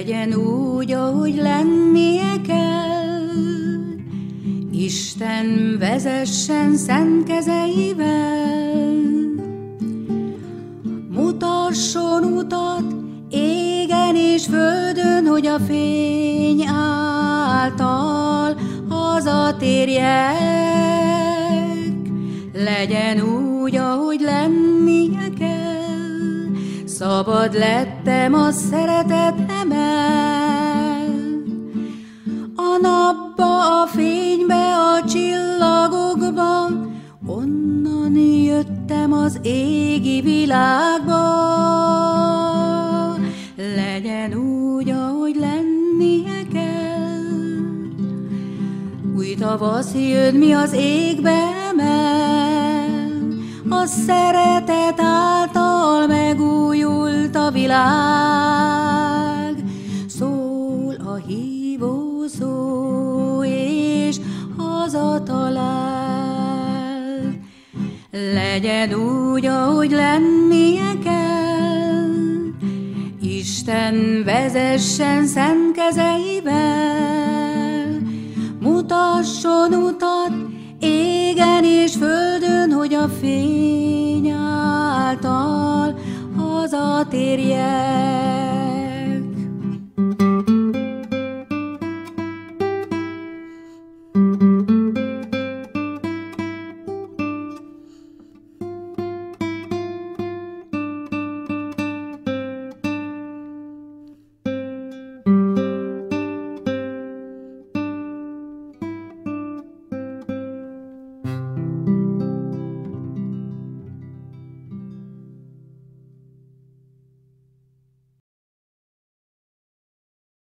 legyen úgy, ahogy lennie kell. Isten vezessen szent kezeivel, mutasson utat égen és földön, hogy a fény által hazatérjek. Legyen úgy, ahogy lennie kell, szabad lettem a szeretetemel. A napba, a fénybe, a csillagokba, onnan jöttem az égi világba. Legyen úgy, ahogy lennie kell. Új tavasz jön, mi az égbe emel, a szeretet által megújult a világ. Szól a hívó szó, és hazatalál. Legyen úgy, ahogy lennie kell. Isten vezessen szent kezeivel, mutasson utat égen és földön, hogy a fény által hazatérjek.